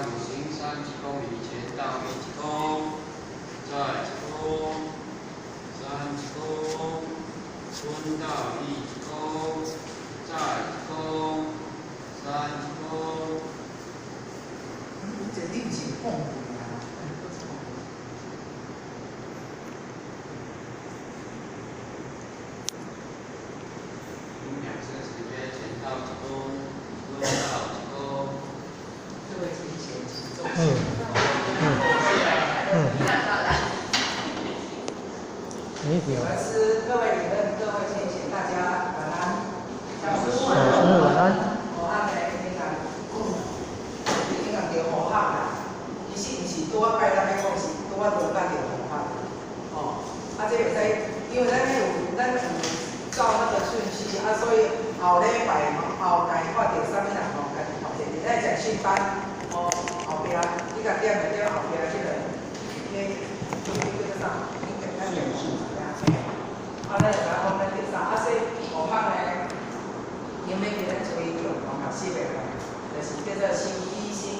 五行三鞠躬以前到一鞠躬，再鞠躬，三鞠躬，蹲到一鞠躬，再鞠躬，三鞠躬。这你不是放屁啊？5秒钟时间，前到鞠躬，蹲到鞠躬。各位提前集中。我是各位理论，各位先贤，大家晚安。老师晚安。好汉的平常，平常叫好汉啦。其实毋是拄啊拜咱要讲是拄啊无干叫好汉。哦，这袂使，因为咱有照那个顺序啊，所以后礼拜后台看到啥物人吼，家己发现，你在讲训班哦，后壁你甲点后壁即个，叫啥？咱练习。咱就讲咱第三，所以学校呢，因为叫咱推广学习的话，就是叫做修一心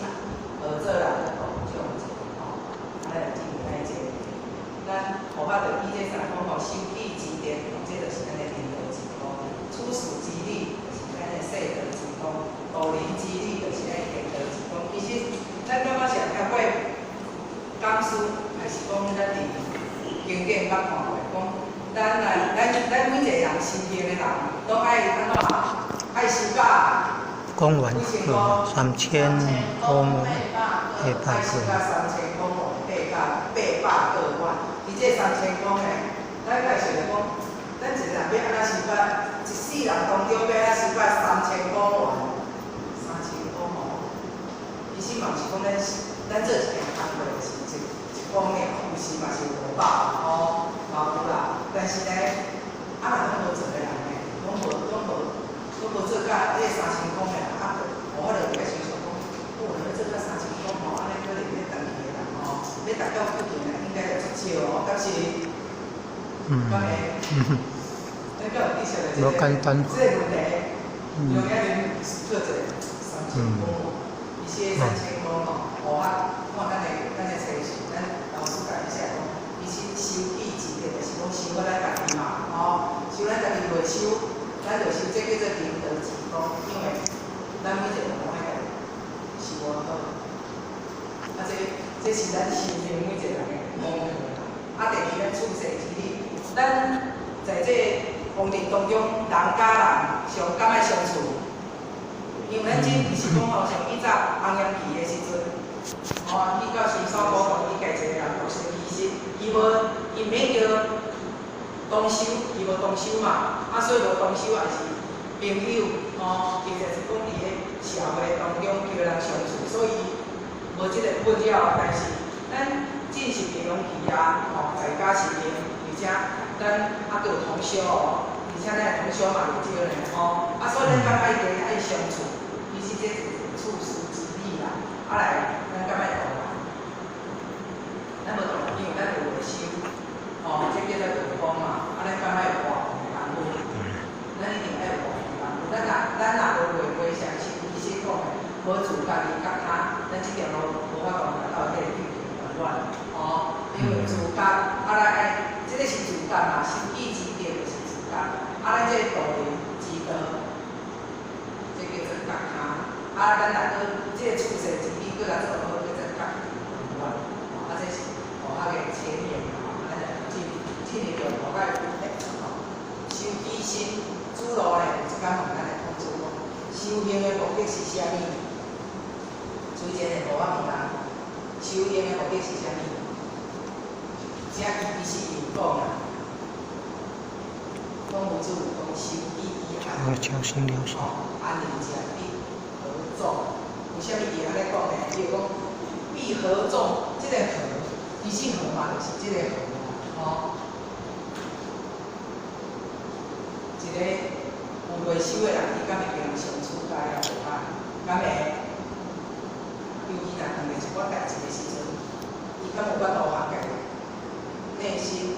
合作啦，这种吼，咱来进行来这个。咱学校就以这三讲吼，修义积德，这就是咱的仁德之功；处事之理，就是咱的世德之功；度人之理，就是咱的贤德之功。其实咱感觉是听过讲书，还是讲咱伫经典捌看过讲。咱每一个人身边的人，都爱安怎爱修甲。公文3000公文800个。爱修甲3000公文800个万。伊这3000公呢，咱介绍讲，咱一个人要安怎修甲，一世人当中要安怎修甲3000公文，3000公文。其实嘛是讲咱做一件工作是一方面，有时嘛是500哦，嘛有啦。但是呢，若拢无做的人呢，拢无做甲这3000公的人，我就会想讲，要做甲3000公吼，安尼可能要长期的人吼，要达到附近的应该就足少哦，但是，敢会？咱敢有意识到这个问题？有影人做者3000公，伊写3000公吼，学校看咱的程序，咱老师教一下讲，伊是修义积德，就是讲修咱家己嘛，吼，修咱家己袂修，咱就修这叫做仁德之功，因为咱每一个人拢爱是无好，这是咱身边每一个人的功课。第二，咱处世之理，咱在这风尘当中，人甲人上敢爱相处，因为咱这毋是讲吼像以前红颜期的时阵，吼，去到新山古洞，伊家一个人读书其实伊免叫同修，伊无同修嘛，所以无同修也是朋友，吼，其实是讲伫咧社会当中叫人相处，所以无即个困扰。但是咱进行培养期啊，吼，在家时间，而且咱还有同修哦，而且咱同修嘛有少年吼，所以咱敢爱家爱相处，其实这就是处事之理啦。来，咱敢爱动人，咱无动人，因为咱有会修，吼，这叫做道风嘛。咱敢爱活人分，咱一定爱活人分。咱若无话相信，医生讲的，无自家己觉他，咱这条路无法度达到迄个ပြု平管乱，吼。因为自觉，来爱，这个是自觉嘛，修义积德就是自觉。咱这个道人之道，这叫做觉他。咱来个这个处世之理，过来做好，叫做觉管乱。这是学校的前言嘛，咱就进入着学校的内容吼。修己心，主路呢，有一工问咱来讲主讲，修行的目的是啥物？随前的无法问人，修行的目的是啥物？这伊是有讲啦，讲有主讲修己以安，安宁者必合众。为啥物伊安尼讲呢？伊就讲必合众，这个合，其实合嘛就是这个合嘛，吼。一个有未修的人，伊敢会跟人相处甲了袂歹？敢会？尤其若当面是我代志的时阵，伊敢有法度学家内心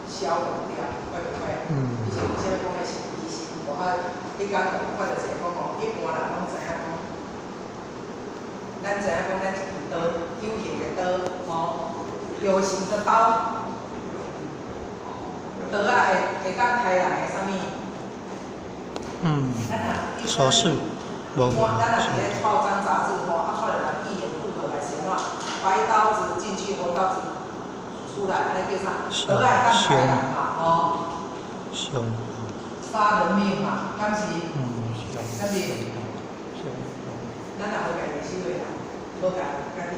消融掉，会不会？以前有些讲的是疑心，你讲有看到一个讲吼，一般人拢知影讲，咱知影讲咱这支刀有形的刀，吼，有形的刀，刀啊会当开人的啥物？手势，无。咱若伫咧报章杂志吼，看到人一言不合来是安怎？白刀子进去，红刀子出来，安尼叫啥？刀啊会当开人嘛，吼。凶。杀人命嘛，敢是？敢是？咱若要家己收的人，要家己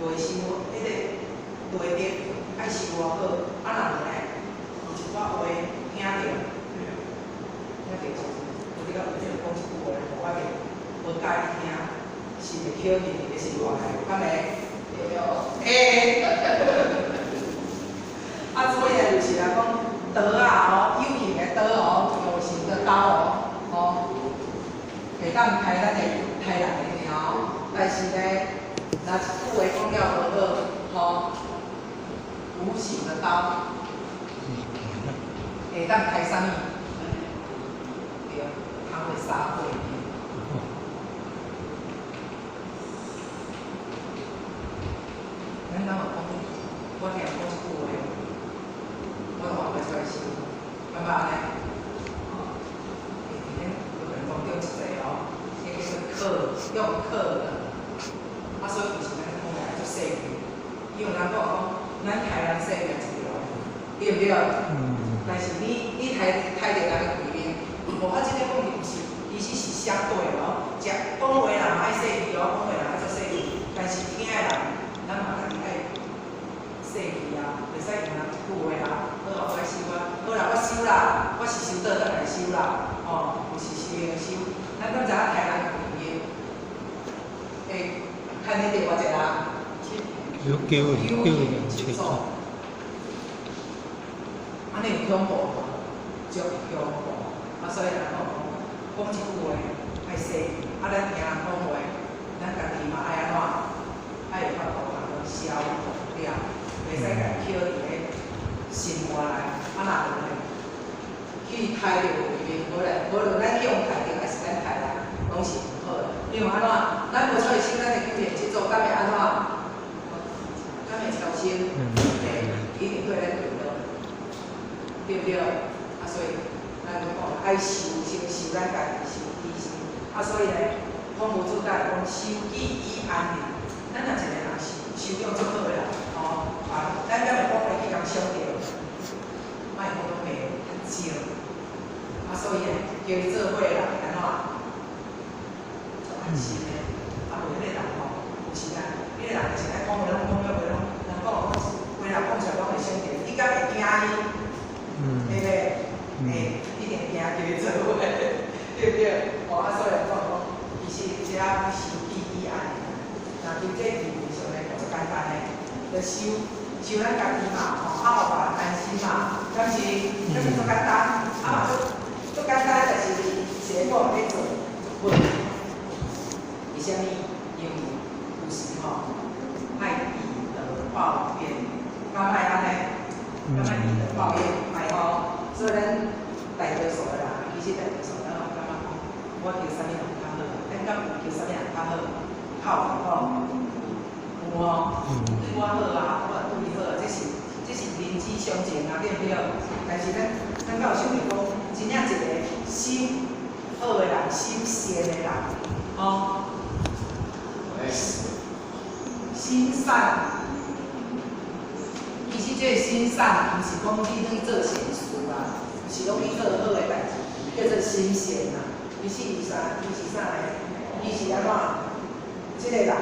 袂收，迄个内力爱收偌好，啊若无呢，有一寡话听着，有你讲有即个讲一句话，我袂无介意听，是袂口气，也是我来，敢袂？对哦，啊，所以呢，就是来讲刀啊，有形的刀哦，有形的刀哦，会当开咱的人的命哦。但是呢，若一句话讲了无好，无形的刀会当开啥物？对，通会杀过。咱若有讲，我听讲一句话，我都话袂出来收，感觉安尼？今天有人讲对一个哦，迄个是用刻的，啊，所以有时咱讲来做细句，伊有人讲咱台人细命一条，对不对？但是你台着人的贵命，无法即个讲毋是，其实是相对的哦。食讲话人嘛爱细句哦，讲话人爱做细句，但是听的人，咱嘛家己爱细句啊，袂使用人一句话啊，好啦，我爱收啊，好啦，我收啦，我是收倒转来收啦，哦，毋是收用收。咱敢知影台人的贵命，会看你着偌济人？有七组。安尼有恐怖无？足恐怖。啊，所以人讲一句话爱细，啊，咱听人讲话，咱家己嘛爱安怎？爱有法度通消毒了，袂使家己捡伫咧心肝内，啊，若无呢？去杀着贵命，无论咱去用杀着，还是咱杀人，拢是毋好的。因为安怎？咱无出去收咱的救命之作，敢会安怎？敢会超生？一定对咱对的。对不对？啊，所以咱就讲爱收，先收咱家己收己心。啊，所以呢，孔夫子甲讲收己以安民。咱若一个人修养足好的啦，哦，啊，咱敢会讲会去人伤着，莫讲讲袂较少。啊，所以呢，叫伊做伙人安怎？就安心的。啊，无迄个人吼，有时啊，迄个人就是爱讲话，拢讲了话，人讲话人讲出来拢会伤着，你敢会惊伊？对不对？一定惊叫伊做伙，对不对？哦，啊，所以讲其实只要收己以安，那对这义务上来就简单嘞，就收咱家己嘛，吼，啊，互别人安心嘛，敢是？敢是足简单，啊嘛足简单，但是结果要做不容易。为虾米？因为有时吼爱以德报怨，敢爱安尼？敢爱以德报怨？所以咱大多数的人，其实大多数咱嘛感觉讲，我叫啥物人较好，咱敢有叫啥物人较好？靠有无？有无？对我好啊，我对伊好啊，这是人之常情啊，对不对？但是咱敢有想过讲，真正一个心好的人，心善的人，哦，心善。其实这个心善，毋是讲你去做善事啦，是讲你做好的代志，叫做心善啦。伊是啥？伊是啥呢？伊是安怎？这个人，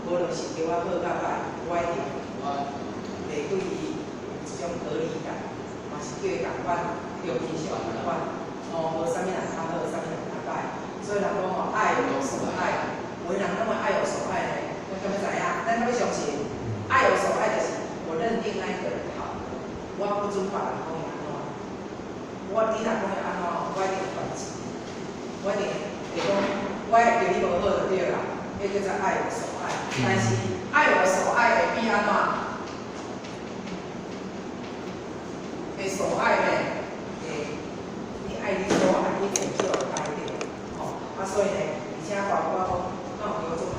无论是对我好甲歹，我一定会对伊有一种合理感，嘛是叫伊共款，对伊是共款。哦，无啥物人较好，啥物人较歹。所以人讲吼，爱有所爱，为人那么爱有所爱呢？咱敢要知影？咱敢要相信？爱有所爱就是，我认定那一个人好，我不准别人讲伊安怎，你若讲伊安怎，我一定会反击，我一定会讲，我对你无好就对啦，迄叫做爱有所爱。但是爱有所爱会比安怎？会所爱呢？你爱你所爱，你一定就有爱的，吼。啊，所以呢，而且包括讲，咱有叫做。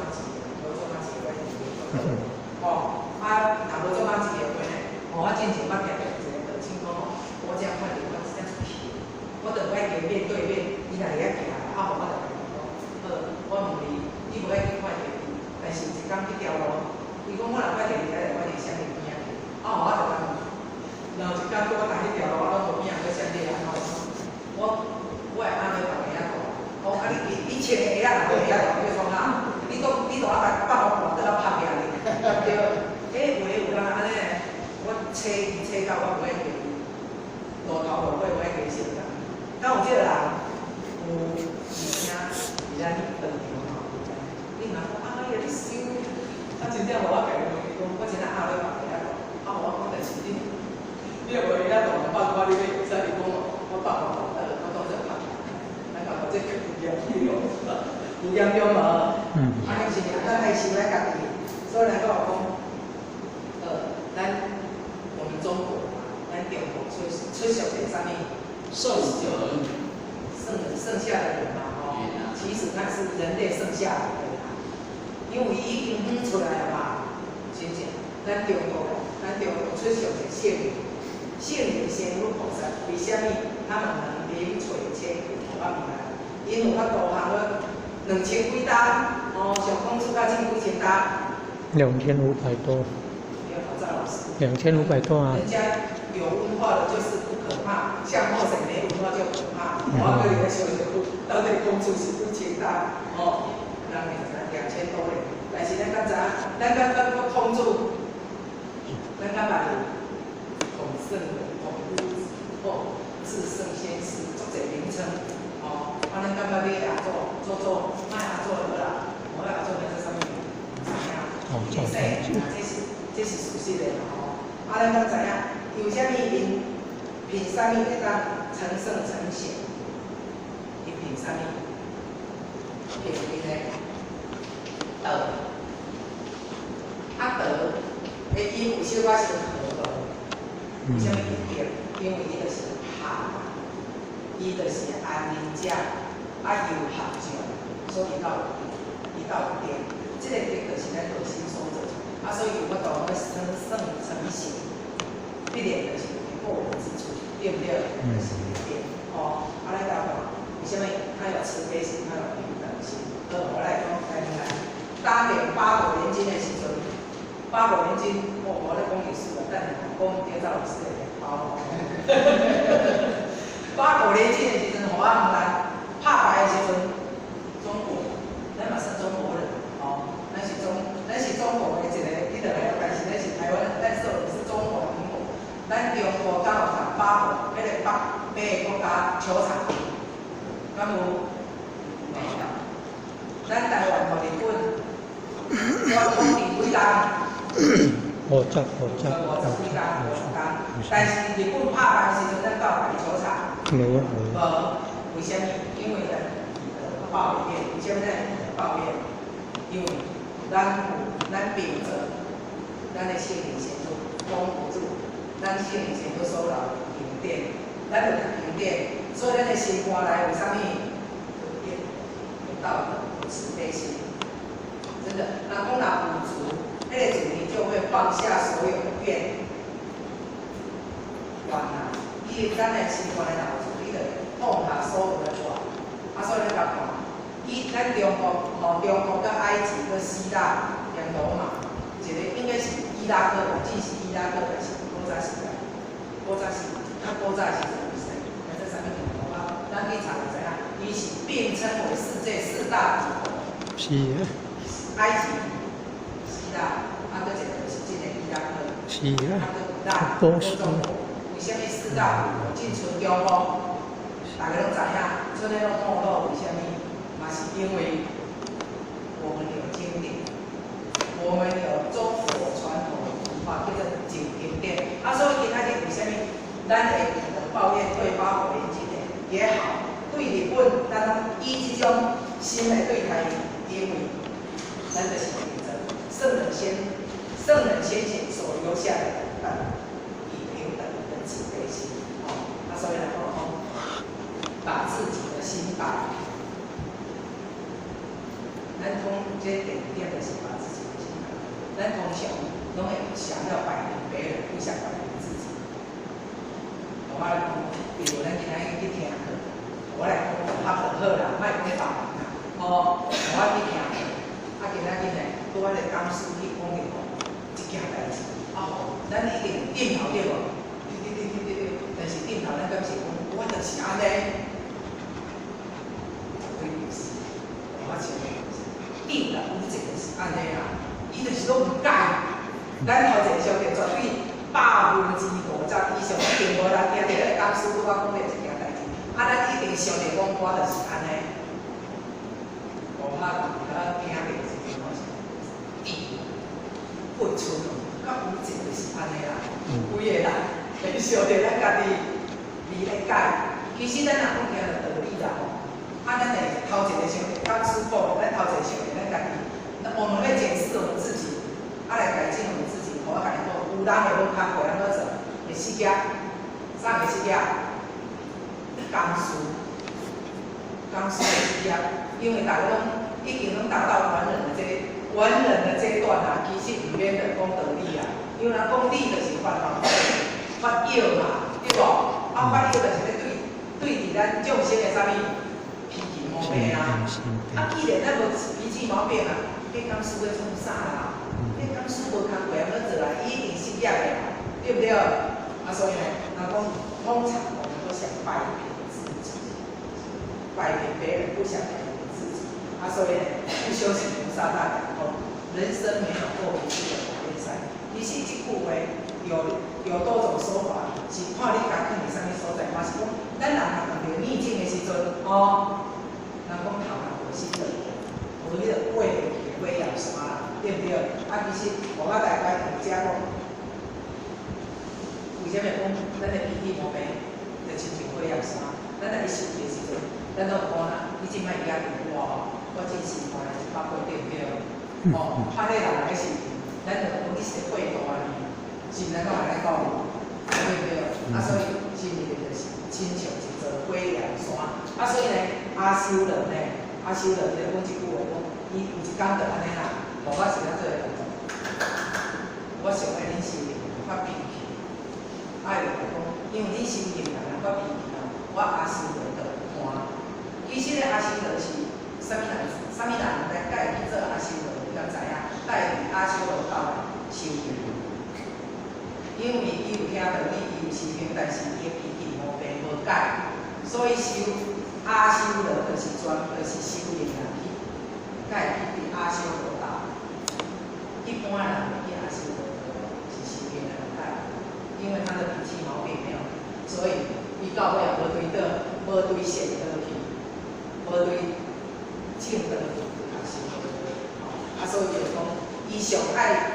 我就爱叫面对面，伊若会晓行，我就甲伊讲，好，我问你无爱去看电视，但是一工去条路，伊讲我若看电视，我就啥物边啊？我就讲，然后一工我行迄条路，我拢无边啊，去啥物啊？我会安尼同伊仔讲，讲你穿个鞋仔，若无鞋仔，就讲你都啊把我带到拍拼哩，对，话有当安尼个，我找到我无爱叫伊，路头路尾无爱叫伊先啦。敢有即个人有物件伫咱饭场吼，你若讲哎呀你收，真正无我家己问伊讲，我真正后尾白个讲，我讲但是你若无鞋仔同百块，你要会使伊讲我百块，我当作拍，咱讲这个有严重，有严重无？安尼是咱爱收咱家己，所以咱讲咱我们中国嘛，咱中国出俗是啥物？圣人，剩下的人嘛，其实那是人类剩下来的啦，因为已经生出来了嘛，是不是？咱中国出俗的圣人先入菩萨，为什么他们能临水千古无法明来？因为他导航了2000几单，上空出到近几千单。2500多。没有考赵老师。2500多啊。人家有文化的就是不可怕，像墨水没文化就可怕。我跟你们说，到底公主是不简单人2000多嘞，但是咱刚公主，咱刚把孔圣人、孔夫子、至圣先师，作者名称咱感觉你做，卖做了啦，我要做在这上面，怎样？这是属实的咱敢知影？有啥物凭啥物会当成圣成贤？伊凭啥物？凭伊个德。德的伊有小可是和道，为啥物伊凭？因为伊就是合，伊就是安人者，又合众，所以伊有德。这个德就是咱内心所做，所以有法度要成圣成贤，必然就是有过人之处，对不对？就是对。咱讲为什么他有慈悲心，他有平等心？我来讲，当年八国联军的时阵，我咧讲历史了，但是讲赵老师的包。八国联军的时阵，我来拍牌的时阵，中国，咱嘛算中国人咱是中国的一个，你就来，但是咱是台湾人，但是我们是中华民国。咱中国敢有同八国迄个北个国家球场，敢有？没有。咱台湾互日本，我统治几工？50几工，但是日本拍牌的时阵，咱到排球场。无。为什么？因为抱怨，为什么咱抱怨？因为咱秉着咱的心灵贤助，封不住，咱心灵贤助收到平点，咱就平点，所以咱的心肝内有啥物？有道德，有慈悲心，真的。人讲若有足，那个足你就会放下所有的怨啊！咱的心肝内若有足，你就放下所有的怨。所以咱甲看。咱中国跟埃及跟希腊跟罗马，一个应该是伊拉克，我记是伊拉克还是古早时代？古早时阵是谁？这啥物事？咱去查就知影，伊是并称为世界4大帝国。是。埃及、希腊，搁一个就是这个伊拉克。是啊。中国。为什么4大帝国进出中国？大家拢知影，所以拢讲到为什么？嘛是因为我们有经典，我们有中国传统文化，叫做经典。所以今仔日为什么咱会抱怨对八国联军的也好，对日本，咱拢以这种心来对待，因为咱就是秉着圣人先贤所留下来的以平等的慈悲心。所以来讲把自己的心摆。咱通这点就是把自己的心摆，咱通常拢会想要摆平别人，不想摆平自己。我来讲，比如咱今仔日去听课，我来讲合就好啦，莫讲别人啦。哦，我去听课，今仔日呢，拄我个讲师去讲一件代志，咱一定点头对无？对，但是点头咱敢是讲，我就是安尼，对不是？我想点啦，有一个是安尼啦，伊就是拢唔改。咱头一个相对绝对100%以上，一定无人听到咱讲师拄我讲的这件代志，咱一定相对讲我就是安尼。我听到是点付出，甲有一个是安尼啦，规个人会相对咱家己理咧解。其实咱若讲听着道理啦吼，咱会头一个相对讲师傅，咱头一个相对咱家己，我们会检视我们自己，来改进我们自己。我甲你讲，有人会好康，有人好做，会失业，啥会失业？工时会失业，因为大家拢已经拢达到完人的阶段啦，其实唔免着讲道理啊，因为咱讲理就是烦恼发药嘛，对无？发药就是咧对伫咱众生的啥物脾气毛病啊。既然咱无脾气毛病啊，你讲师要创啥啦？你讲师无工课要做啦，伊一定失业的啦，对不对？所以呢，通常我们都想摆平自己，摆平别人，不想摆平自己。所以呢，不修行菩萨大讲说，人生没有过不去的考验赛。其实这句话有多种说法，是看你家囥伫啥物所在，嘛是讲，咱人若遇逆境的时阵，人讲头人无心的，无迄个过去的尾也啥啦，对不对？其实我大概有遮讲，为什么讲咱的脾气毛病，就亲像尾也啥？咱在生气的时阵，咱都有讲啦，你即摆压力我真心话是100对不对？拍咧人来是，咱就讲你是会大呢，是毋能够安尼讲，对不对？所以心里就是亲像一座火焰山。所以呢，阿修罗咧讲一句话讲，伊有一天就安尼啦，我是要做个动作，我想要恁修行发脾气，就讲，因为恁修行人发脾气我阿修罗就看。其实咧，阿修罗是啥物人来介去做阿修罗？你敢知影？带领阿修罗道来修行，因为伊有听道理，伊有修行，但是伊的脾气毛病无改，所以修阿修罗就是修行人去介去阿修罗道。一般人去阿修罗道是修行人介，因为他的脾气毛病没有，所以伊到尾也无对倒，无对善道去，无对正道去。所以就讲，伊上爱，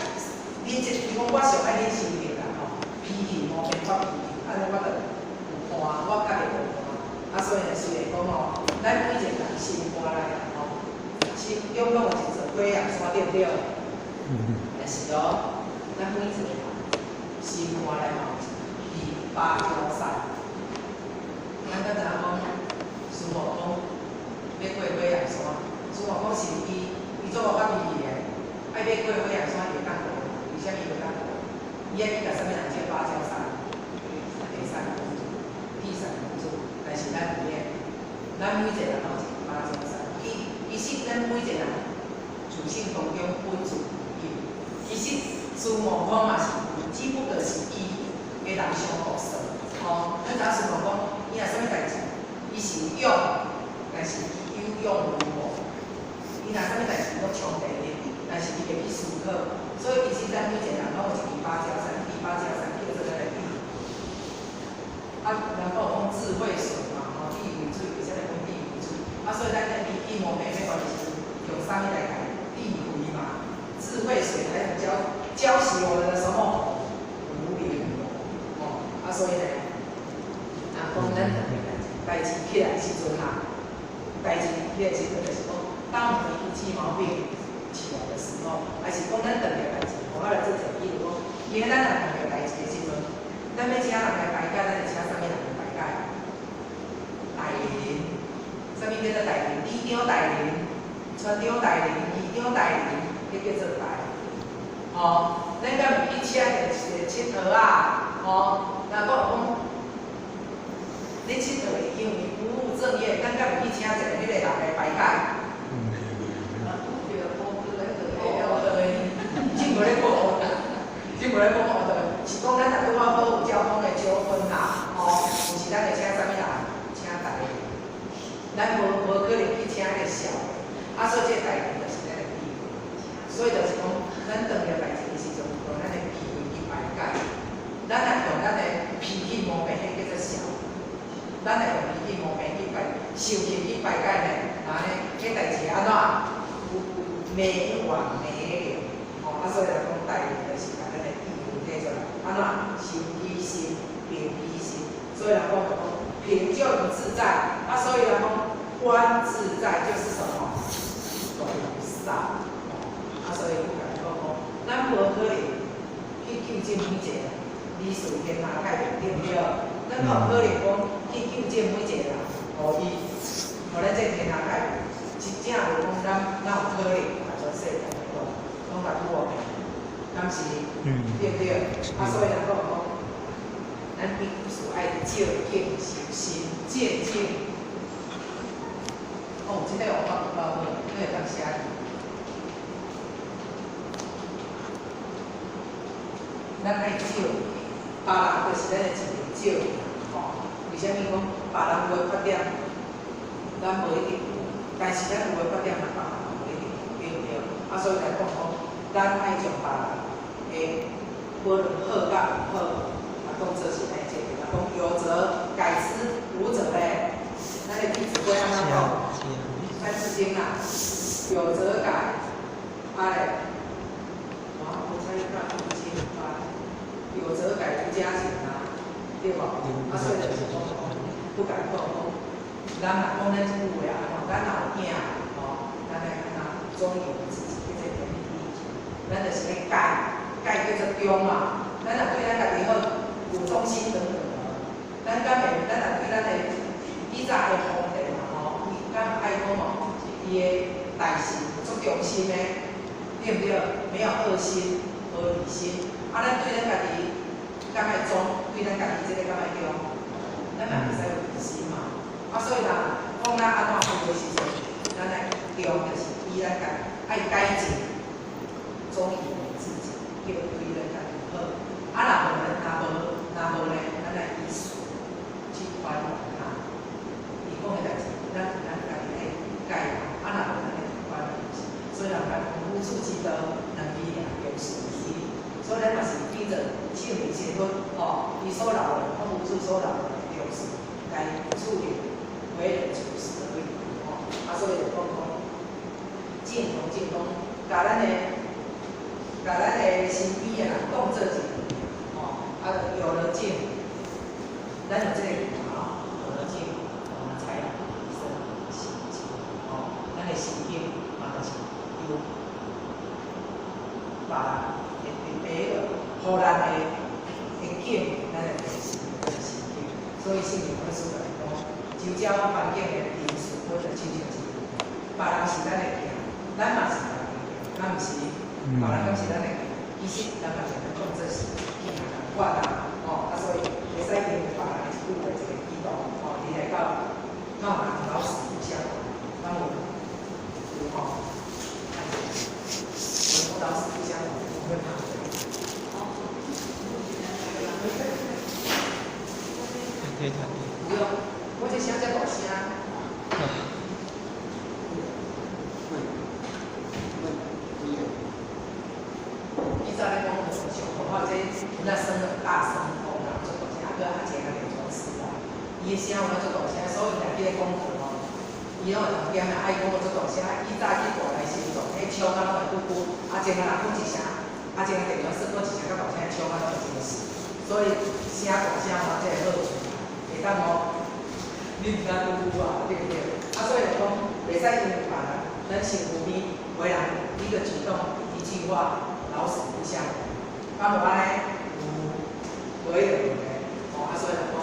伊讲我上爱恁修行啦脾气毛病发脾气，安尼我就有看，我家己有看。所以呢，虽然讲咱每一个人心肝内心中拢有一座火焰山，对不对？但是咱每一个人心肝内有一把刀山。咱刚才讲，师傅讲要过火焰山，师傅讲是伊做无发脾气的，爱要过火焰山会当过，为虾米会当过？伊爱去甲啥物人借芭蕉伞，第三公主，但是咱唔免，咱每一个人拢是芭蕉伞。其实咱每一个人自性当中本自有，其实师母讲嘛是，只不过是伊个人相互说。咱甲师母讲，伊若啥物代志，伊是有用，但是伊有用无无。伊若啥物代志拢冲地哩，但是伊会去思考，所以其实咱每一个人拢有一支芭蕉伞，叫做个地。然后讲智慧水嘛，地为水，为啥来讲地为水？所以咱个脾气毛病要管是用啥物来改？地为嘛，智慧水来浇洗我们的什么？无灵。所以呢，讲咱代志起来时阵就是讲。当我们脾气毛病起来的时候，还是讲咱特别代志，我来做者，比如讲，因为咱若特别代志的时阵，咱要请人来排解，咱会请啥物人来排解？代理，啥物叫做代理？里长代理、村长代理、议长代理，迄叫做代理。咱敢毋去请一个佚佗啊？若讲你佚佗会因为不务正业，咱敢有去请一个迄个人来排解？真无咧讲学的，真无咧讲学的，是讲咱若拄好有交通的纠纷啦，吼，有时咱会请啥物人？请大个，咱无可能去请迄个小的，所以这个代志就是咱的义务。所以就是讲，咱当了代志的时阵，用咱的脾气去排解。咱若用咱的脾气毛病，迄叫做小；咱若用脾气毛病去受气去排解呢，那呢，迄代志安怎？没完没了。所以来讲，代理就是把咱的义务摕出来，安怎？心依心，平依心。所以来讲，平就不自在。所以来讲，观自在就是什么？菩萨。所以不敢讲，咱无可能去救这每一个理事天下太平，对不对？咱无可能讲去救这每一个人，互咱这天下太平。真正有讲，咱有可能把全世界拢甲拄哦，敢是对不对？所以人讲，咱必须爱借境修心，借境。这个我讲到好，那个当写。咱爱借，别人就是咱的一个借，为虾米讲别人有的缺点，咱无一定有，但是咱有的缺点，别人无一定有，对不对？所以来讲咱爱从别人的无论好甲毋好，讲做是咱这个，讲有则改之，无则咧，咱的《弟子规》安怎讲？三字经啊，有则改，嘞，我猜一看《弟子规》有则改，不加减啊，对无？所以就是讲，不敢讲，咱若讲咱有诶啊，咱若有囝，咱来安怎忠于自己。咱就是咧改叫做中嘛。咱若对咱家己好，有忠心等等。咱敢会，咱若对咱的以前的皇帝嘛，伊敢爱讲伊的代志有足忠心的，对不对？没有恶心、和理心。咱对咱家己敢会忠，对咱家己这个敢会中，咱嘛袂使有疑心嘛。所以啦，讲咱安怎做的时阵，咱来中就是以咱家爱改进。忠于我们自己，叫对人家就好。若无呢，咱来依顺去宽容他。伊讲的代志，咱家己来改嘛。若无咱来宽容。所以人讲无处之道，能避免有损失。所以咱嘛是逼着劝人结婚，伊所留的，无处所留的就是来处理为人处事的问题。所以就讲尽讲，甲咱的身边的人讲做一个，有了境，咱有这个有了境，我们才能提升心境。咱的心境嘛，就是有把别个互咱的境，咱的心境。所以圣经本书来讲，周遭环境的因素，或者亲像是别人是咱的镜，咱嘛是咱的镜，咱毋是。别人敢是咱的，其实咱嘛是咱讲做是去人管啦，所以袂使因为别人一句话一个举动，你来到闹人老死不相往，咱有我老死不相往，我会怕的。不用，我这声在大声。那声很大声，然后做大声，个阿姐那边做事啦，伊声有做大声，所以来迄个功课伊拢会同点爱讲做大声，伊早去大来时阵，迄枪啊拢会咕咕，阿姐若讲一声，阿姐电话说讲一声较大声，枪啊拢会真实，所以声大声嘛，这个好处会当你毋敢咕咕啊，对不对？所以来讲，袂使因为别人咱身边为人一个举动、一句话，老死不相往。那么呢？为人的，所以来讲，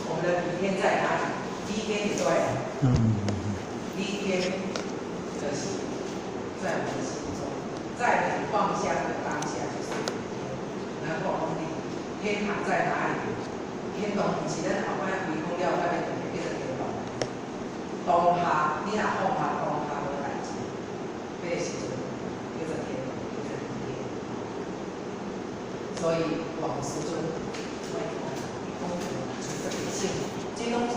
我们的理念在哪里？第一天就对了。第一天就是在我们心中，在你放下的当下，就是能够理天堂在哪里？天龙是咱后摆规讲了，甲要叫做天龙。当下你若放下当下无代志，迄个时阵叫做天龙，叫做天。所以王师尊，我讲出这个性，这拢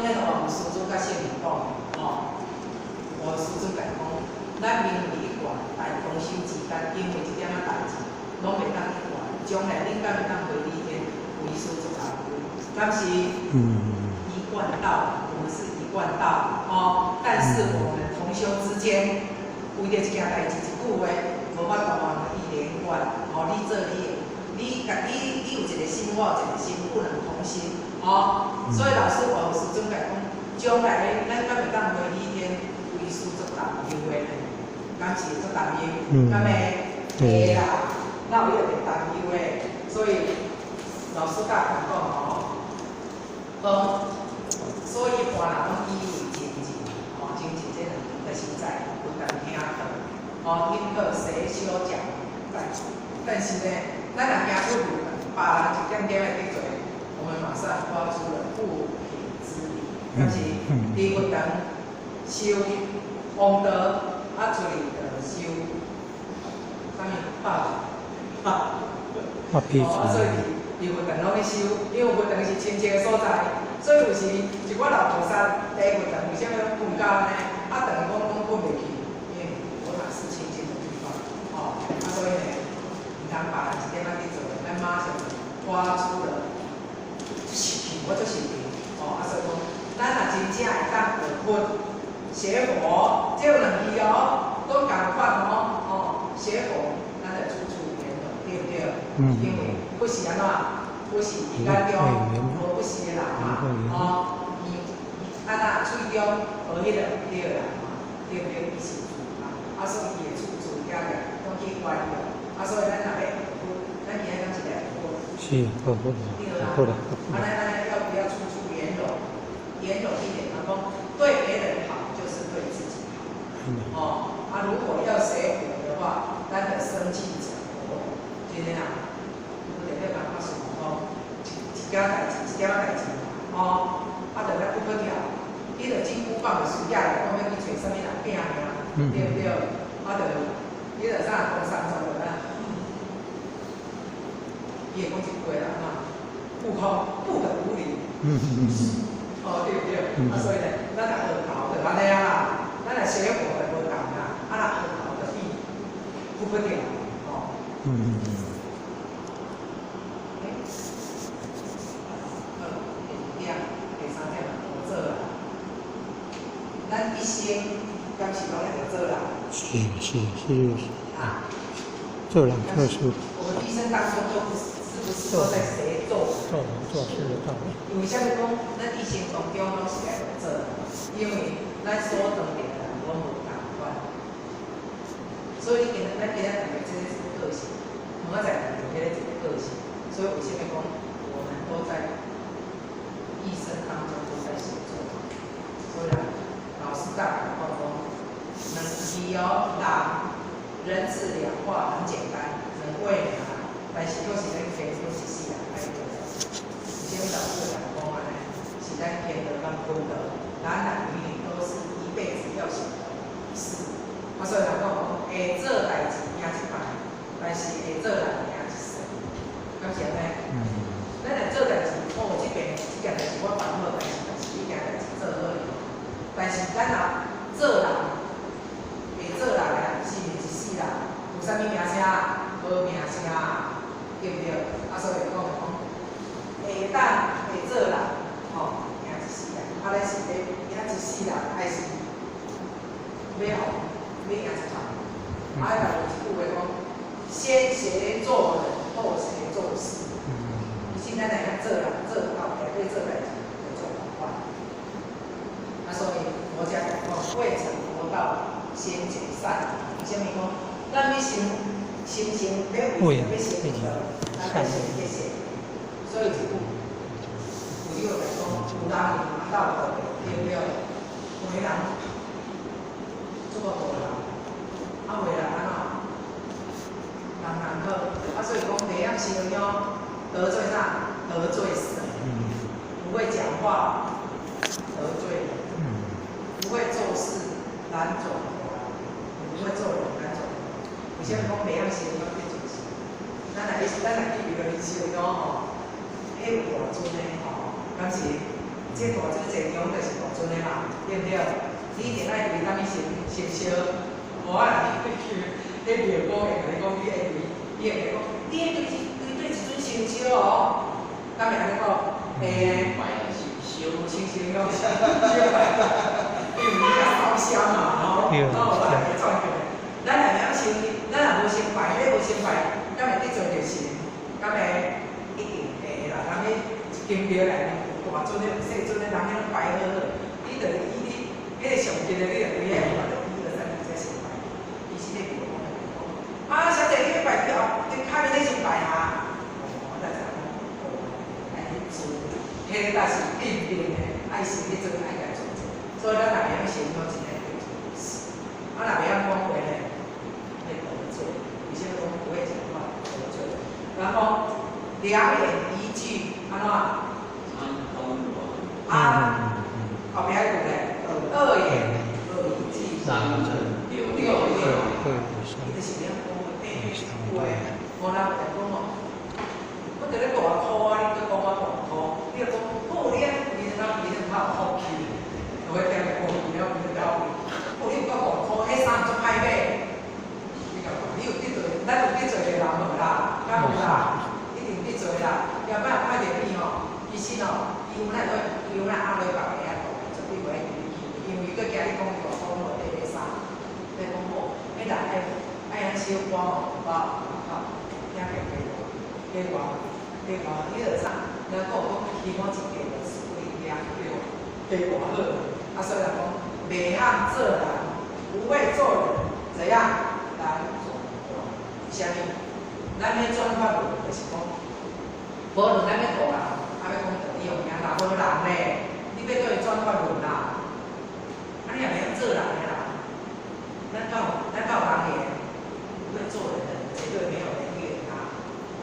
迄个王师尊甲圣人讲哦。王师尊甲讲，咱名为一贯，大同修之间，因为一点仔代志，拢袂当一贯。将来恁敢会当回礼天为师做阿姑？咱是一贯道，我们是一贯道哦。但是我们同修之间，为着一件代志、一句话，无法度往一连贯。哦，你做你有一个心，我有一个心，不能同心。哦，所以老师王师尊甲讲，将来咱敢会当回礼天为师做阿姑的，敢是做担忧，敢会啦。那有一个担忧诶，所以老师甲讲哦，所以般人拢以为精进，哦，精进这两个就是在不断听课，哦，听课谁修讲，但是呢，咱若行出路，别人一点点的去做，我们马上发出了不平之理，就是第不等修功德，出去的修，啥物报。所以伊佛堂拢咧修，因为佛堂是亲切的所在，所以有时一寡老菩萨第佛堂为什么困觉呢？等于讲困袂去，因为佛堂是亲近的地方，所以呢，唔通别人一点仔去做，咱马上发出了是我就是对，所以讲，咱若真正会当学佛学佛，这有两字都共款学佛。对不对？因为不是安怎，不是伊间中无不是的人嘛，伊安那喙中学迄个对啦，对不对？伊是主嘛，所以伊的处处遐个拢去关了，所以咱若要学佛，咱今仔讲一个佛，是好好的，咱要不要处处圆融？圆融一点，讲对别人好就是对自己好。如果要学佛的话，咱的生气者。今天啊，我哋要讲什么一件代志，一点仔代志，就咱不可调，你着真久放袂输假的，讲要去找啥物人拼命，对不对？你着啥讲三种的啦，伊会讲一句啦，不可无理，对不对？所以呢，咱若学头就安尼啦，咱若学佛就无同啦，若学头就比不可调，咱一生敢是拢会做人？是，做人特殊。我们一生当中都不是都在学做事的道理。因为啥物讲，咱一生当中拢是来做人，因为咱所当的人拢无同款，所以咱今仔日这是一个个性，明仔载有迄个一个个性，所以为什么讲我们都在一生当中都在学做人，所以老师大讲能理人质两化很简单，能为人，但是又是咱偏又是世人爱做的。有些老师讲安尼，是咱偏得跟功德，男女女都是一辈子要想的事。所以人讲会做代志赢一摆，但是会做人赢一世，敢是安尼？咱来做代志，这件代志我办好，但是这件代志做好以后，但是咱若做人，会做人的是毋是一世人？有啥物名声？无名声，对不对？所以讲会当会做人，赢一世人。咱是要赢一世人，还是要赢一场？有一句话讲，先学做人，后学做事。现在来做人，做到才对做代志，就做好。所以佛家讲未成佛道，先结善。为什么讲？咱要心要为要行的，咱要先去写。所以有来讲，有人道德对不对？有的人做个好人，有的人人好，所以讲袂晓相让，得罪啥？得罪神。会讲话得罪人，不会做事难转不会做人难转有些人讲袂晓形容去做事，咱来去比如形容吼，迄有大尊的吼，敢是这大尊坐中就是大尊的嘛，对不对？你一定爱对咱去先烧，无啊，你去庙公会甲你讲，你会讲，你会对一尊先烧哦，敢会安尼讲？烧，因为你烧香嘛，吼，我来转过来，咱若要先，咱若无先拜，你无先拜，敢会得罪着神，敢会一定会啦。人迄一间庙内面有大尊的、细尊的，人迄拢拜好好，你着伊迄个上近的，你着对遐看着伊着咱才先拜。伊是咧庙公啊，小姐你要拜票，你卡面你先拜啊。咱才讲，爱去做，迄个才是定定的，爱是去做，爱家做。所以咱若要先讲一个对事，啊，若要讲话咧，会得罪，有些讲不会讲话得罪。然后两言一句，安怎？啊，后边还有咧，二言一句，六言，伊就是要讲话，话，无人会讲哦。我伫咧大箍啊，你搁讲我大箍，你著讲好，你啊，伊较有福气，就会听讲伊了，伊就了。哦，你有够大箍，迄衫足歹买。你甲讲，你有得罪，咱有得罪的人无啦？敢有啦？一定得罪啦。要不然看着你吼，其实吼，伊有咱阿妹爸爸遐大，绝对袂记你，因为佮惊你讲大箍无得买衫，你讲好，迄人爱安小可吼，好，听个给我，你就啥？然后讲希望一个就是为了给我好，啊，所以人讲袂晓做人，不会做人，怎样？难转化。啥物？咱要转化论就是讲，无论咱要大人，啊要讲道理用名，若无人咧，你要对伊转化论啦，啊你也袂晓做人的啦。咱到人言，不会做人的绝对没有人缘啊，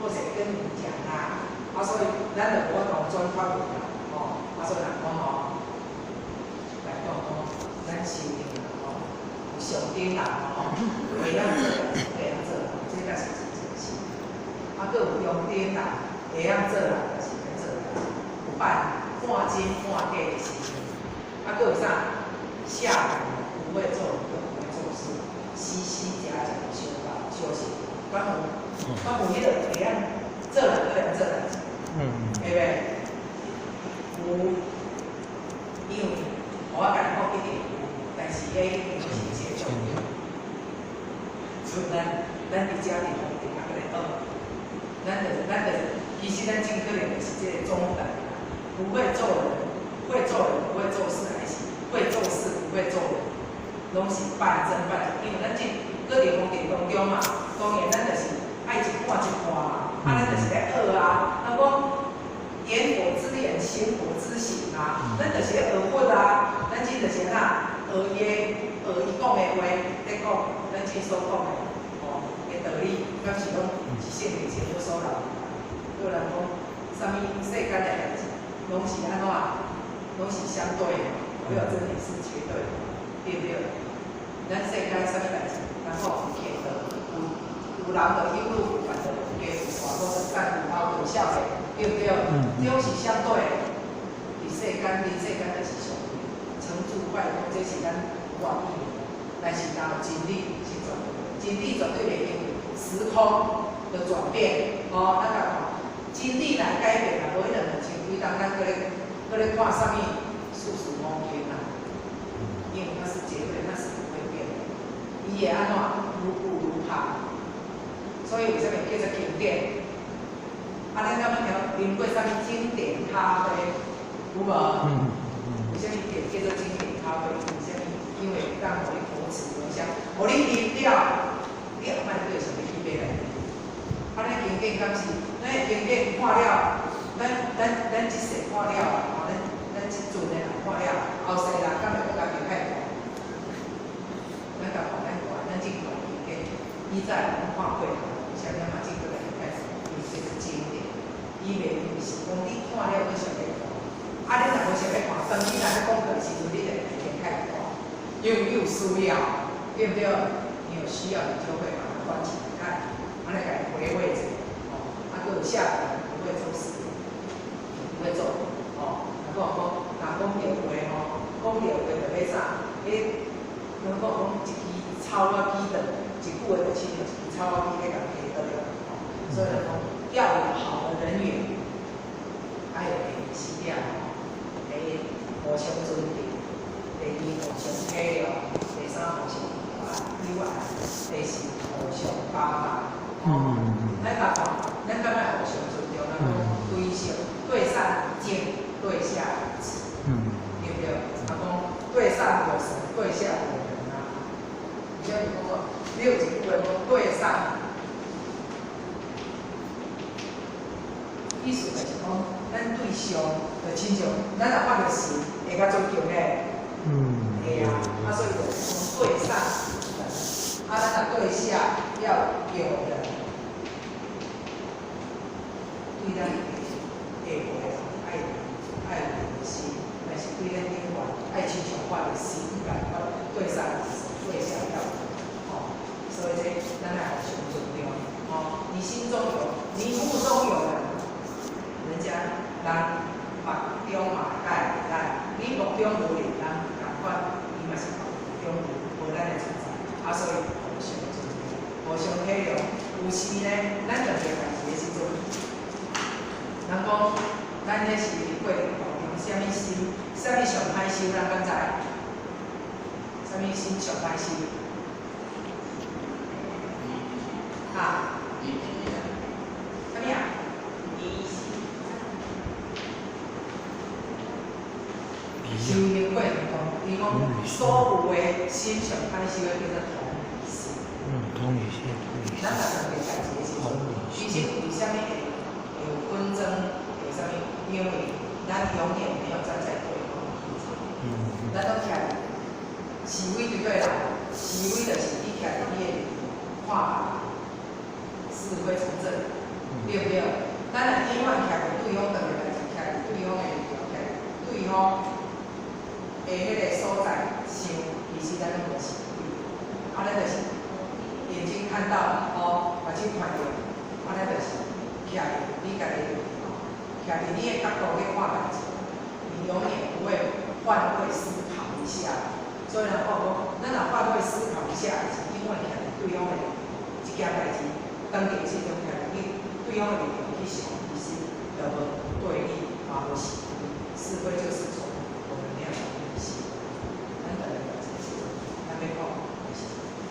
或者跟你讲啊，啊所以咱就无同转化论啦，吼，啊所以人讲吼，来讲咱修行啦，吼，有上顶人吼，会晓做人，会晓做人，这才是真正是。啊，佫有中顶人，会晓做人，就是会做人，有半斤半两的时阵，啊，佫有啥？下人不会做人，不会做事，虚虚假假修行，敢有迄个会晓做人，会晓做人，对不对？有，因为我甲你讲一定有，但是迄并不是一个重点。所以咱伫遮地方地啊，个来学，咱其实咱尽可能就是这个中等，不会做人，会做人不会做事，还是会做事不会做人，拢是半真半假。因为咱这个地方地当中嘛，当然咱就是爱一半一半嘛，啊，咱就是咧学啊，咱讲言果之言，行果之行啊，咱就是咧学佛啊，咱这就是哪学伊讲的话，咧讲咱这所讲的哦的道理，敢是拢是圣人前所所留。有人讲，啥物世间的代志，拢是安怎？拢是相对的，没有真理是绝对的，对不对？咱世间啥物代志，然后有欠的，有人就有路，有烦就有家，有大都有干，有老有少的，对不对？这拢是相对的。伫世间，就是上对，成住坏空，这是咱外意的。但是若有真理是绝对，真理绝对袂因为时空的转变，哦，咱讲。经历来改变啦，无迄两千几当咱搁咧看啥物世事无穷啦，因为那是绝对，那是不会变的。伊会安怎如故如怕，所以为啥物叫做经典？啊，咱敢要啉过啥物经典咖啡？有无？为啥物叫做经典咖啡？为啥物？因为当互你保持影响，互你啉了，你后摆就想要去买来。啊，咱经典敢是？咱经典看了，咱即世看了，吼，咱即阵的人看了，后世人敢会搁家己歹看？咱甲看咱看，咱即看经典，以前人看过，啥物嘛，即个来开始，伊就是经典，伊袂是讲你看了搁想要看，啊，你若无想要看，当你若要讲课的时阵，你就会偏太大，因为你有需要，对不对？你有需要，你就会把它关起来看，安尼家回味者，哦，啊，佮有下来不会做事，不会做，哦，若讲若讲着话吼，讲着话就要啥？如果讲一支草仔机的，一句话就亲着一支草仔机来甲提倒了，所以讲要有好的人缘，还有是了，互相尊重，第二互相体谅，第三互相友爱，第四互相帮忙。咱感觉互相尊重，咱讲对上对上敬，对下有慈，对不对？咱讲对上有神，对下有人啊。你像你讲，你有一句话讲对上，意思就是讲，咱对上就亲像，咱若看到神会较尊敬咧，会啊，所以就讲对上，咱若对下要有人，对咱下回爱有心，但是对咱顶悬爱亲像我的心共款，对上对下要哦，所以这咱来互相尊重哦。你心中有，你目中有人。人家咱目中嘛该咱，你目中无人，咱共款，伊嘛是目中无咱的存在，所以互相尊重，互相体谅。有时呢，咱在做代志的时阵，人讲咱迄是过程当中，啥物心，啥物上歹修，咱敢知？啥物心上歹修？啊？啥物啊？修行过程中，伊讲所有的心上歹修的叫做同理心。同理心，咱若在做代志的时阵，其实为虾米会有纷争？为虾米？因为咱永远没有站在对方的立场。咱都徛是非对对啦，是非就是你徛伫你的看是非从政，对不对？咱若永远徛伫对方对的代志，徛伫对方的立场，徛伫对方。迄个所在想，其实咱拢是咱就是眼睛看到了，目睭看到，咱就是徛伫你家己的地方，徛伫你的角度去看代志，你永远不会换位思考一下。所以呢，咱若换位思考一下，是因为徛伫对方的一件代志，当地时阵徛伫对方的立场去想，其实就无对立，嘛无是非，是非就是错。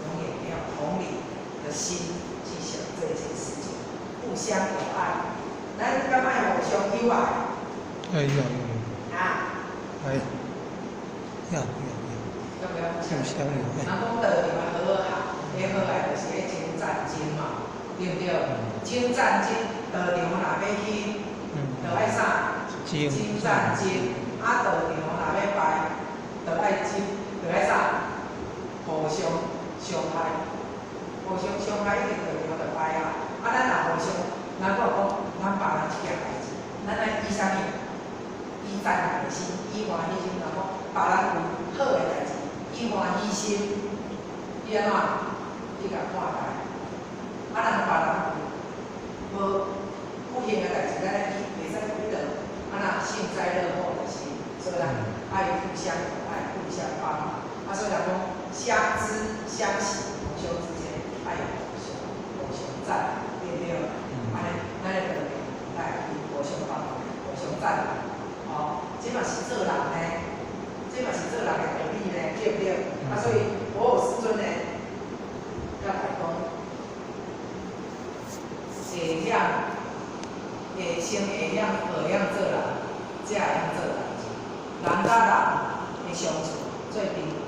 永远要同理的心去想这件事情，互相友爱。咱敢爱互相友爱？要不要互相友爱？人讲道理嘛，好好，好来就是迄称赞经嘛，对不对？称赞经，道场若要去，就爱啥？称赞经。道场若要拜，就爱啥？互相伤害，互相伤害一定就着歹啊！咱若互相，咱讲咱别人一件代志，咱爱以啥物？以赞美心，以欢喜心。若讲别人有好的代志，以欢喜心，伊安怎？伊甲看待。人别人有无不幸的代志，咱袂使拄着，幸灾乐祸的心，所以咱爱互相友爱，互相帮忙。所以讲相知相惜，同修之间爱互相赞，对不对？咱的道理，来互相帮忙，互相赞。这嘛是做人呢，这嘛是做人的道理呢，对不对？所以我有师尊呢，要来讲，会晓做人，才会晓做代志。人甲人的相处最平衡。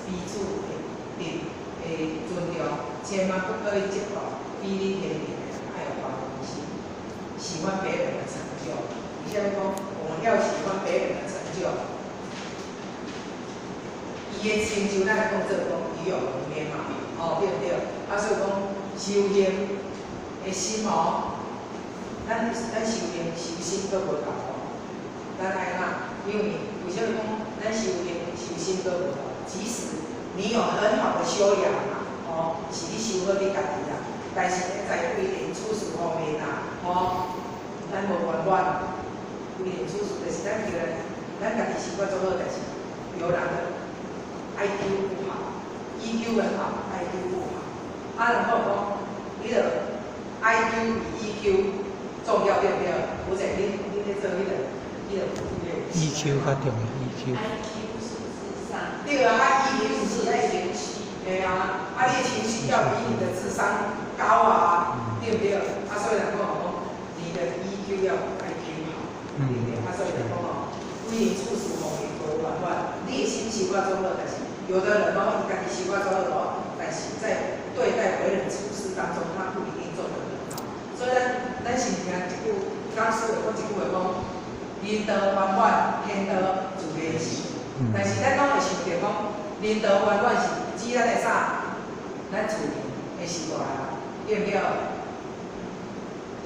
彼此会尊重，千万不可以嫉妒、比你天平的，爱有包容心，喜欢别人的成就。你现在讲，我们要喜欢别人的成就，伊的成就，咱讲做讲与有同源嘛，对不对？所以讲修行的心咱修行修心都无共款，咱爱哪？因为为什么讲咱修心都无？即使你有很好的修养啊，哦，是你修好你家己啦，但是咧在规定处事方面啊，哦，咱无管管规定处事，就是咱叫咱家己习惯做好，但是有人的 IQ 不好 ，EQ 很好 ，IQ 不好，啊，然后讲你的 IQ 比 EQ 重要对不对？或者你咧做你的 EQ 较重要，EQ。对啊，EQ 是在情绪，对啊，啊，你的情绪要比你的智商高啊，对不对？啊，所以人讲哦，你的 EQ 要 IQ 好，对不对？啊，所以人讲哦，规定处事方面无乱乱，你的心习惯做好，但是有的人哦，你家己习惯做好哦，但是在对待为人处事当中，他不一定做得很好。所以咱是听一句讲师有讲一句话讲，仁德圆满，天德自然是。但是咱拢会想着讲，仁德圆满是指咱的啥？咱厝的习惯啦，对不对？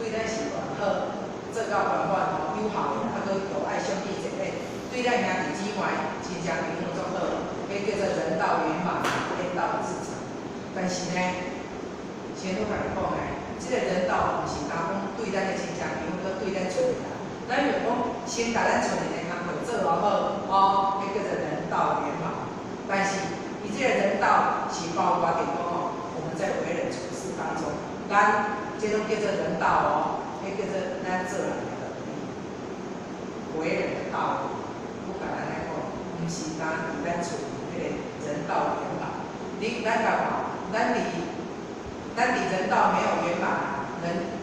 对咱习惯好，做到圆满吼，有效的，啊，搁有爱兄弟姐妹，对咱兄弟姊妹、亲戚朋友做好，迄叫做人道圆满，天道至诚。但是呢，先我甲你讲诶，即个人道毋是单讲对咱的亲戚朋友，搁对咱厝的人。咱如果先甲咱厝里的工课做完好，哦，迄叫做人道圆满。但是，伊这个人道是包括着讲哦，我们在为人处事当中，咱这种叫做人道哦，迄叫做咱做人的能力，为人的道理。我甲咱来讲，毋是单伫咱厝里迄个人道圆满。咱干嘛？咱离人道没有圆满，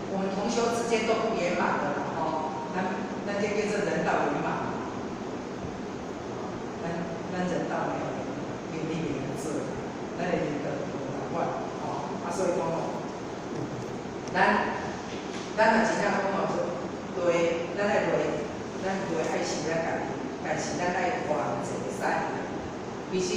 我们同修之间都不圆满的啦，哦。咱这叫做人道圆满，咱人道没有原理原则，咱的人格无圆满，哦，啊，所以讲哦，咱若真正讲哦，对，咱爱爱惜咱家己，但是咱爱广结善缘。其实，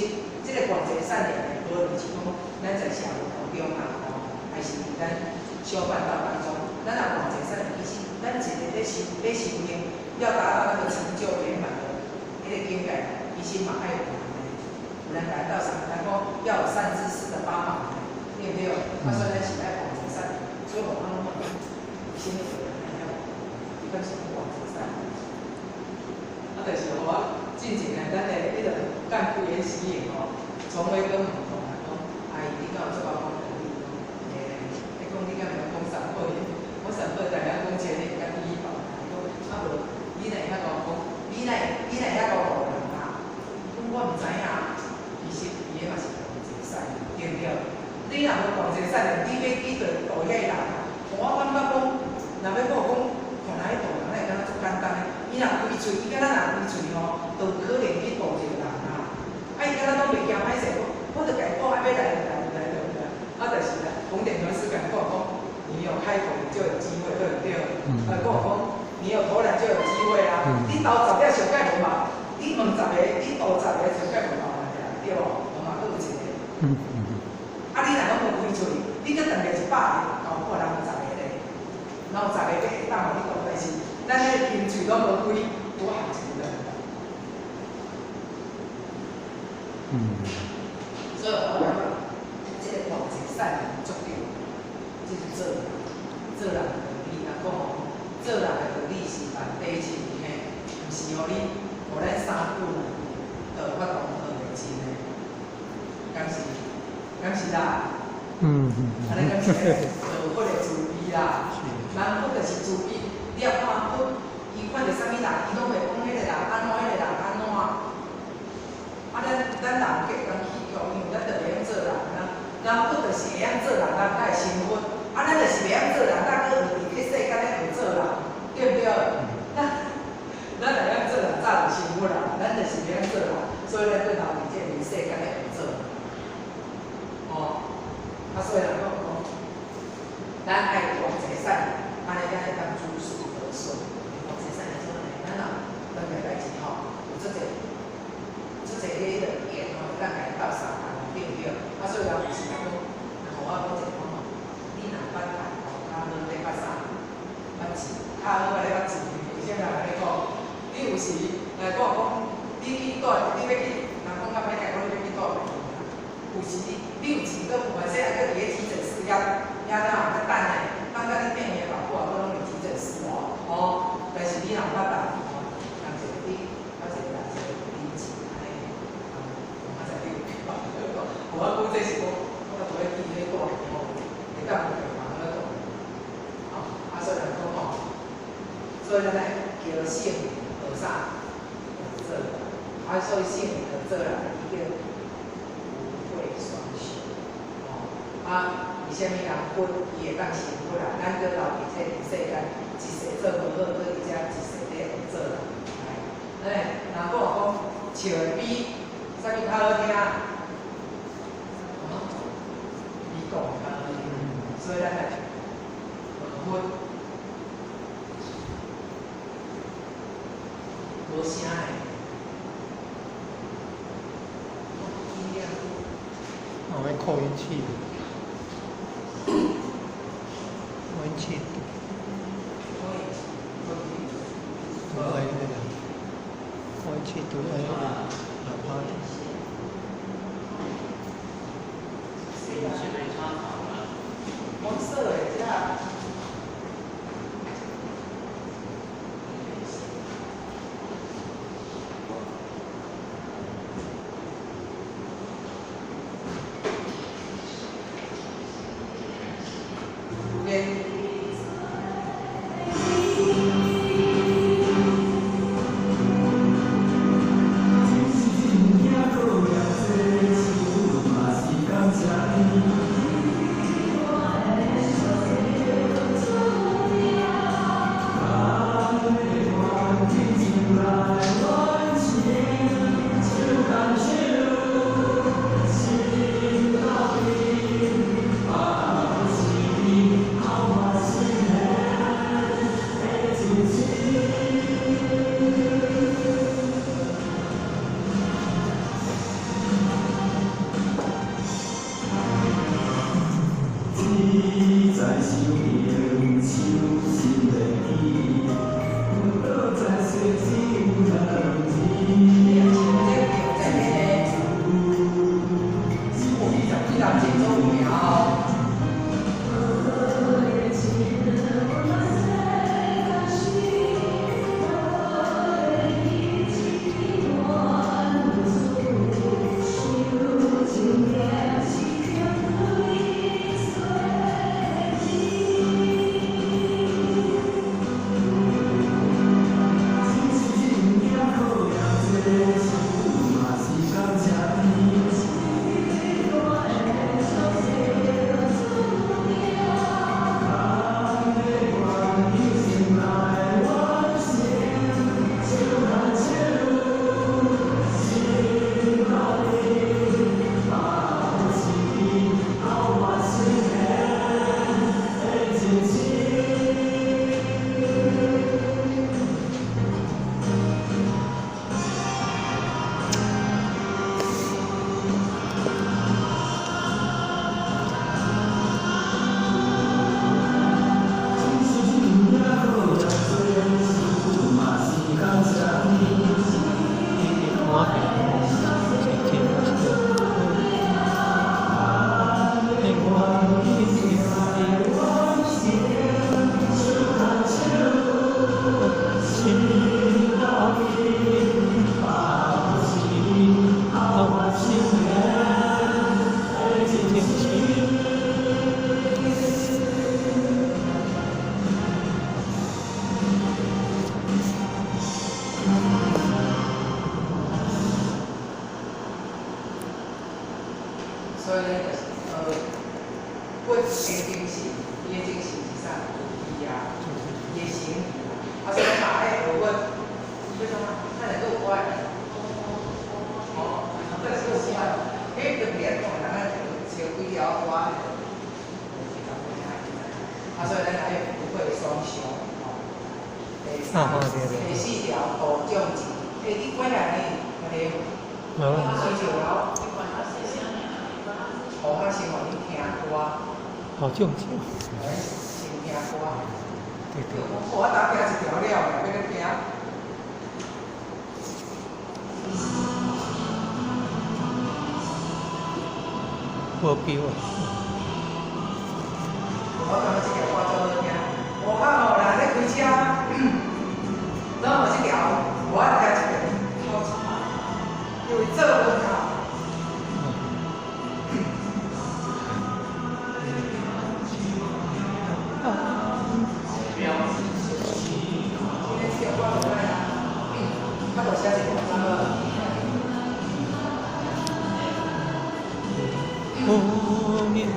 这个广结善缘的道理是讲，咱在社会当中啊，哦，还是咱修办道当中，咱若广结善缘，其实。咱一个咧修行，要达到那个成就圆满的那个境界，其实嘛爱有人的，有人来到上来讲要有善知识的帮忙的，对不对？啊，所以咱是爱广结善缘，所以我们讲，心里有人要，一般是广结善缘。啊，就是我近几年咱的迄个干部研习营哦，从未跟唔同啊，讲阿姨你敢有做包工能力？你讲你敢有讲三个月？我上课大家讲钱你甲第一宝，讲啊无，你来遐个讲，你来遐个路人啊，讲我毋知影，其实伊个嘛是广结善缘，对不对？你若无广结善缘，你要去着度遐人啊，我感觉讲，若要讲看哪迄度人，会敢若足简单的，伊若开喙，伊敢若若开喙吼，就可能去度一个人啊。啊，伊敢若拢袂惊歹势，我着甲伊讲，啊要来，啊，但是咧，红点团是甲伊讲讲。你有开口就有机会，对不对？跟我讲，你有头来就有机会啊！你投10个上盖无嘛？你问10个，你投10个上盖无嘛？对无？无嘛，佫有一个。啊，你若拢无开喙，你佫等个100个，搞不好人有10个咧。然后10个要会当互你讲，但是咱迄个开喙拢无开，多行情的。所以我讲，这个广结善缘重要。就是做人的道理，人讲哦，做人的道理是万底深的，毋是互你，互咱3句就有法度学袂深的，敢是啦。安尼敢是佛的慈悲啦，人佛就是慈悲，你也看佛，伊看到啥物人，伊拢会讲迄个人安怎，迄个人安怎。啊，咱人计讲起讲，因为咱着会晓做人啊，人佛就是会晓做人，咱才会成佛。啊，咱就是袂晓做人，咱搁伫这世间咧学做人，对不对？咱会晓做人，早就成佛啦。咱就是袂晓做人，所以咱搁留伫这个世间咧学做人。哦，啊，所以人讲咱爱广结善缘，安尼才会当诸事得顺。广结善缘做呢，咱若任何代志吼，有这个迄个缘吼，咱来斗相共，对不对？啊，所以人有时讲，互我讲一个。你若捌看，他们时来跟我讲，你去倒，你要去，人讲较歹听，讲你要去倒袂用啦。有时你有钱，搁有法说，还搁伫个急诊室也哪有在等呢？等你变个老婆，搁拢伫急诊室哦。哦，但是你若有法度，人一个你，我一个人一个零钱安尼，我才你有去吧？我讲这是我不会记咧倒的吼，会当有病人咧倒。啊，所以人讲吼，所以咱来叫姓学啥？学做，所以姓学做啦，伊叫福慧双修。而啥物人分，伊会当成佛啦。咱搁留伫这世间，一世做无好，搁伫遮一世咧学做啦。人讲讲笑的比啥物较好听？比讲较好听，所以咱来学佛。无声诶，我要扣音器，扣音器，对那个，扣音器对那个喇叭的。是被插好了。黄色诶，这样。第四条土种植，你过来呢？土啊，生活你听歌。好种植。先听歌。对对。我打拼一条了，要你听。无标啊。我感觉这条歌做好听，我看吼人咧开车，然后这条我听一遍，好吵，因为做不到。今天这条歌做来啦，他就写一个什么？哦，念念。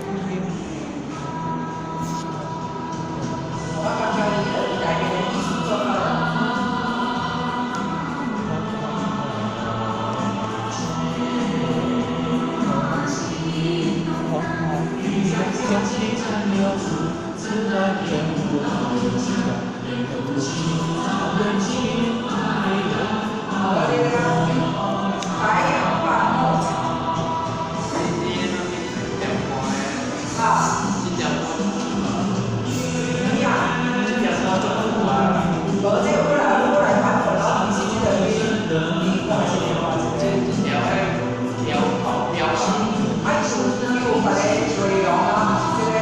我感觉你的改变的艺术做到了。将其残留自然人物留下，土地人情没有白杨半牧场啊，新加坡。你啊，无这个我来版本咯，是这个你看是点话？条跑标啊，啊，有把个内容啊，是这个。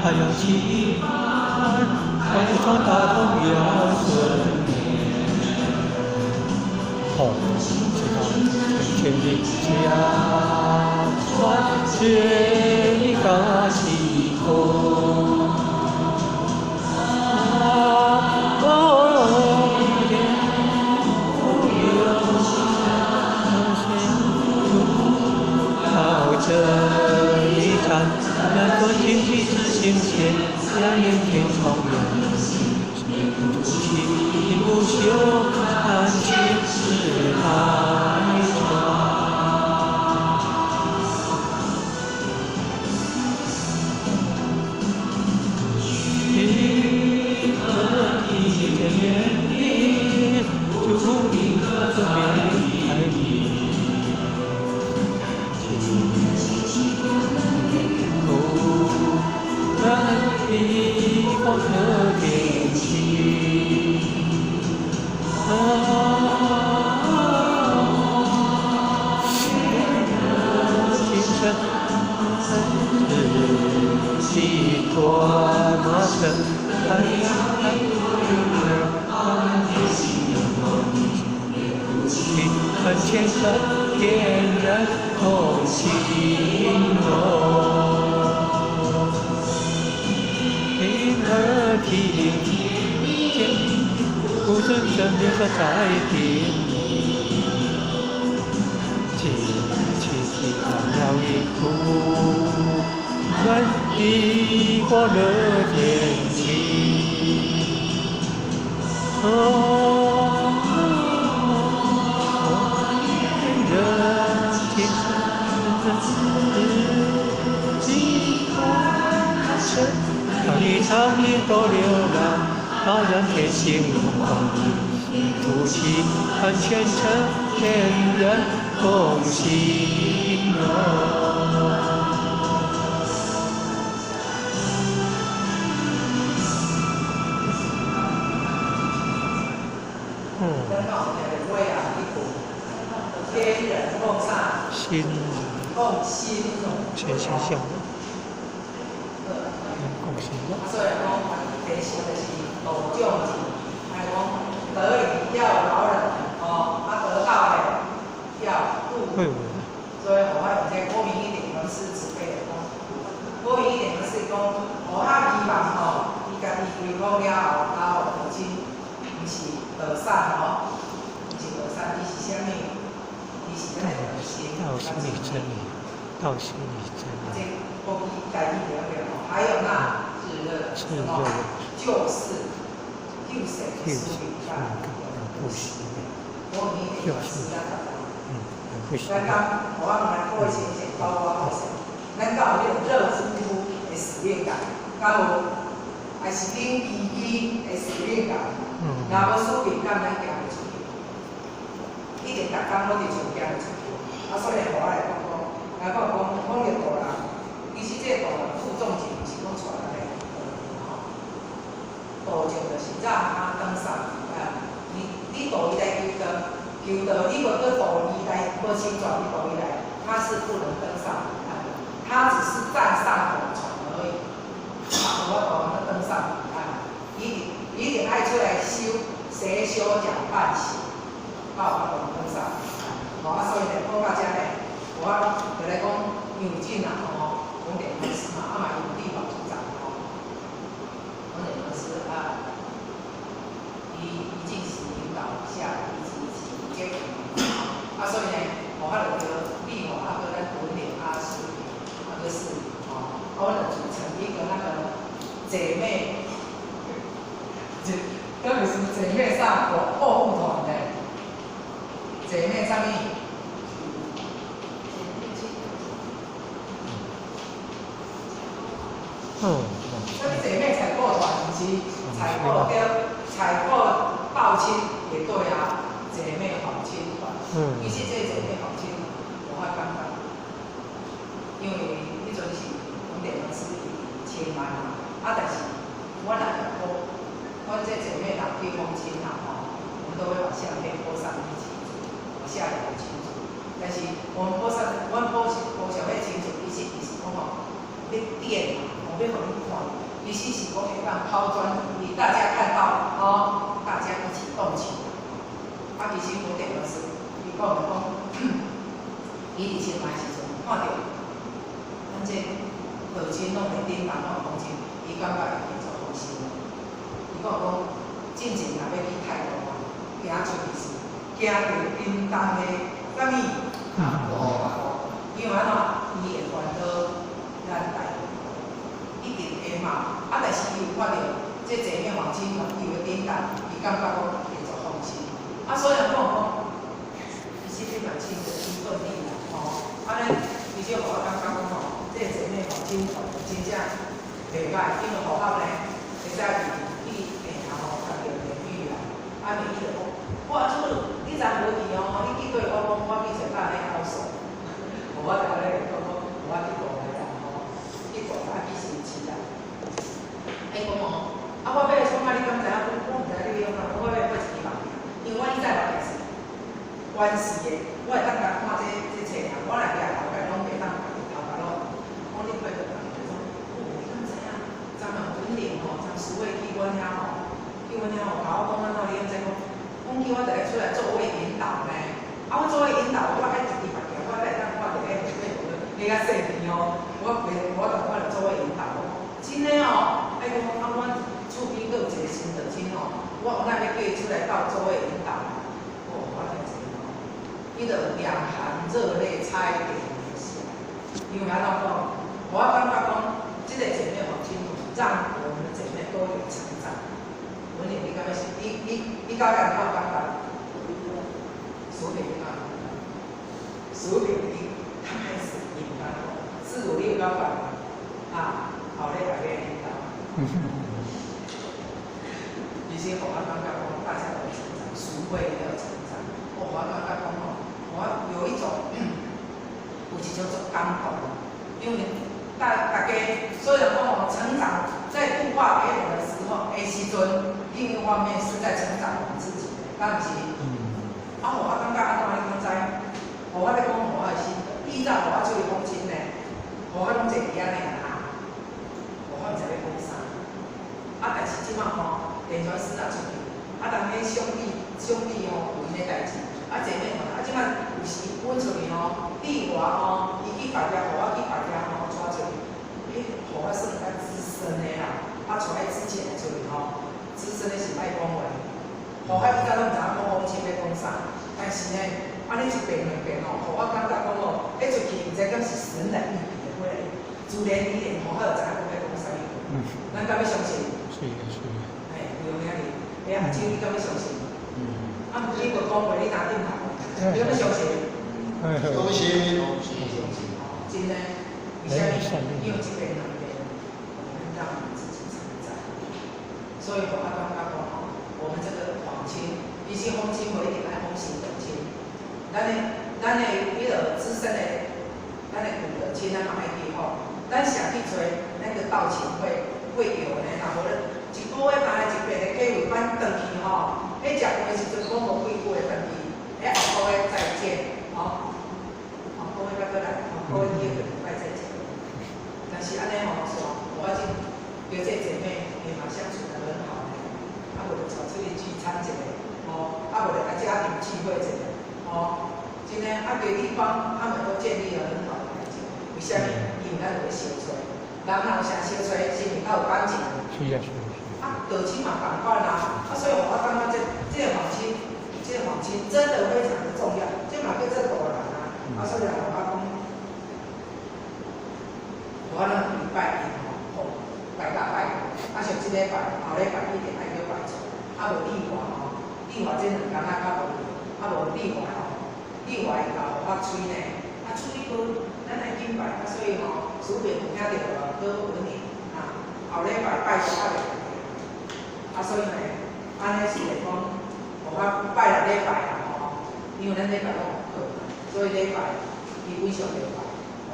还有其他风霜大风也顺红知道全力家传绝大气空靠着一盏能够经济之行线，两眼天长远，不息不休，看尽四海川。一个一见面的，祝你和面海里。地方的天气清晨是一团麻绳，太阳很虔诚，天然空气浓。耳听见，不准真面色在听，记起了一突然地过了天气。人天生让你长年多流浪，好让天心红。土气很虔诚，天人共心荣。天人共善，心共心全心向的，共心的。所以讲，提醒的是老将子，还讲得理要饶人哦，得到的要度。所以我用这高明一点的是慈悲的讲，高明一点的是讲，我较希望吼，伊家己规划了后，到父亲，伊是得善吼，伊是得善，伊是啥物？道心理真理，道心理真理。还有那是热，就是复习，我们一点时间达到。复习。咱讲，我来过前前包我好势，咱讲有迄种热乎乎的使命感，敢有还是冷基基的使命感，若无使命感，咱行袂出去。一定逐工我伫厝行袂出去，所以互我来讲，来讲讲了大人，其实这大人负重前毋是讲带咱来道场就是早下登山，你道伊来求道。求道，你无去道伊来，无亲传你道伊来，他是不能登上彼岸的，他只是站上红船而已。我讲要登上彼岸，一定爱出来修，谁修讲半行，到我登上彼岸。所以呢，讲到这呢，我就来讲牛津啊，讲电公司嘛，嘛有地方组长讲电公司伊进行领导下来。所以呢，我就叫立马咱文联师是我们组成一个那个姐妹，特别是姐妹上保护团的姐妹上面，所以姐妹采购团以及采购报亲也对啊。姐妹好亲团，其实这姐妹好亲，我感觉，因为迄阵是红电公司千万嘛，但是我若讲，我这姐妹人去封亲啦我们都会把相片播上去清楚，我下来清楚。但是我们播上迄清楚，伊是讲要点嘛，要互你看，其实是讲会当抛砖引玉，大家看到大家一起动起来。其实我电公司，伊讲伊伫清迈时阵看到，咱这父亲拢会叮当拢风亲，伊感觉会做好心。伊讲进前若要去泰国啊，行出去是惊着叮当的啥物因为安怎伊会烦恼咱大陆，一定会嘛。但是伊有看到这姐妹黄亲团伊会叮当，伊感觉讲会做放心。所以讲其实你蛮亲的一份力啦，其实我感觉讲这姐妹黄亲团真正袂歹，因为互我呢，会使去家家己的美语啦，美语就讲，我你昨无去你去对我讲，我去找咱咧教授，我就咧讲我去过来啦，去过来去神奇啦，讲我要创啊，你敢知影？我毋知你用哪，我要买一支嘛。因为我以前嘛也是关系的，我会当甲看这册尔，我来掠头家拢袂当家己头家拢，我你快着人就讲，你敢知影？昨晚文玲昨输位去阮遐去阮遐甲我讲你敢知讲叫我一个出来做位引导呢？我做位引导，我爱一支白条，我来当看着迄你较细片我同我来做位引导，真的爱讲阮厝边佫有一个新的真我有那要叫伊出来到做位引导，我听一个伊就两行热泪差一点流下来。因为安怎讲？我感觉讲，这个姐妹黄亲团让我们的姐妹都有成长。文玲，你敢要是？你敢敢有感觉？苏萍，你敢有感觉？苏萍，你刚开始你有感觉？4、5、6感觉好嘞，改变引导。其实互我感觉讲，大家都有成长，书会也有成长。我感觉讲我有一种有一种感动，因为大家虽然讲成长，在度化别人的时候，另一方面是在成长我们自己，但是，我感觉安怎你讲知？我咧讲我的心得，以前我出去讲真呢，我拢坐伫安尼我毋知要讲啥。但是即摆电传师出去，当迄兄弟有因的代志，姐妹即摆有时阮出去例外伊去别家，互我去别家带出去，互我算较资深的啦，带之前的出去资深的是歹讲话，互我伊甲拢毋知影讲风清要讲啥，但是呢，安尼一遍两遍互我感觉讲迄出去毋知敢是神来预备的过来，自然而然互我就知影讲要讲啥物话，咱敢要相信？是。有影哩，阿舅你敢要相信？啊，你无讲话，你哪顶头？你要相信？恭喜！真的，为什么？因为这边那边，我们让你自己承载。所以我刚刚讲我们这个皇亲，一些皇亲会一定爱奉行等亲。咱的迄个资深的，咱的古德亲，咱嘛爱记好。咱想去找那个道亲会有呢，若无咧一个月买一遍的计划班登去吼，迄食饭的时阵讲无几句会登去，迄后个月再见，吼，后个月再过来，后个月第二个礼拜再见。但是安尼吼，是我要紧，有这姐妹也嘛相处得很好呢，啊，无就找出去聚餐一下，吼，啊，无就甲家庭聚会一下，吼，今天啊，别地方他们都建立了很好的环境，为什么？因为咱有相处。人若有啥相处，心里较有感情。是啊，是啊。啊，道亲嘛同款啊，所以我感觉这个皇亲，真的非常的重要，这嘛叫做大人啊。所以我讲，我咱礼拜一吼，拜甲拜，像这礼拜、后礼拜一定爱叫拜错，无例外吼，例外这两天较无，无例外吼，例外到发吹呢，吹过咱来敬拜，所以吼，厝边有听到好稳定啊，后礼拜拜就拜袂。所以呢，安尼是来讲，我拜六礼拜啦吼，因为咱礼拜拢有课，所以礼拜基本上礼拜，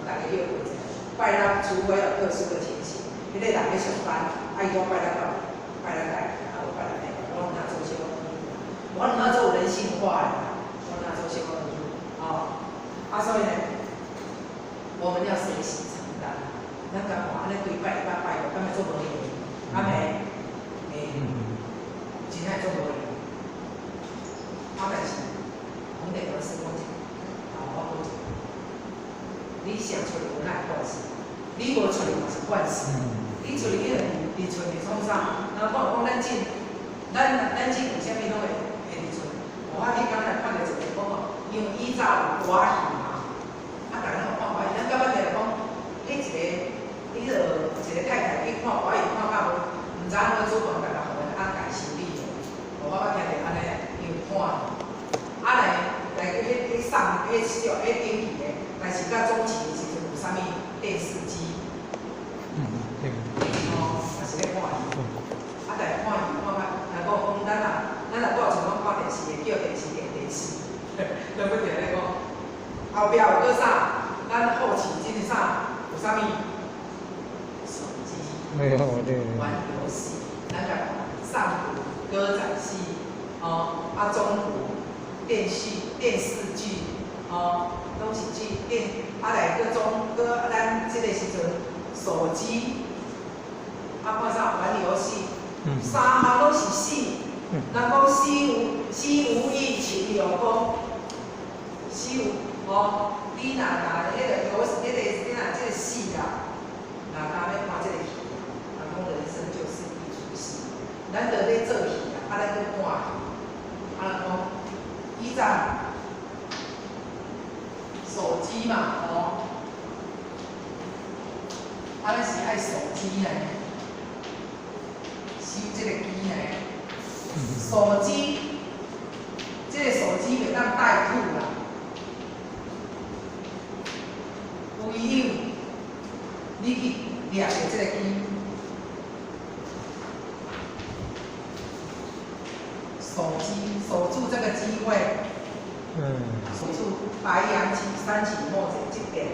大家约过者，拜六除非有特殊的情形，迄个人咧上班，伊讲拜六到拜六来，无拜六礼拜，我哪做小工夫，我哪做人性化的，我哪做小工夫，所以呢，我们要学习承担，咱讲话安尼对拜拜，根本做无用，袂。真爱做无用，但是红地老师讲一，我讲一，你想出去有哪会惯势？你无出去嘛是惯势。你出去迄个，你出去创啥？然后讲咱进，咱进有啥物拢会伫出。我你刚才看到一个讲哦，因为以早有歌戏嘛，大家拢看歌戏，咱到尾就讲，迄一个太太去看歌戏看到无，毋知影个主管大家互因安排修理。我听着安尼又看，来去送去小顶去的，但是到中期的时阵有啥物电视机，对。也是咧看戏，但是看戏看若讲咱若多像讲看电视的，叫电视电视，咱要定咧讲，后壁有个啥，咱后期即是啥，有啥物手机，没有对。玩游戏，咱来上古。歌仔戏，中古电视剧，拢是剧来各种咱这个时阵手机，看啥玩游戏，三项拢是死。人讲死无义，情有功。死有你若迄个你若这个戏啦，若要看这个戏，人讲人生就是一出戏。咱着咧做戏啊，咱去看戏，讲以前手机嘛，咱是爱手机呢，收这个机呢，手机，这个手机袂当代替啦，唯有你去掠着这个机。守住这个机会，守住白羊起、三起、末节这点，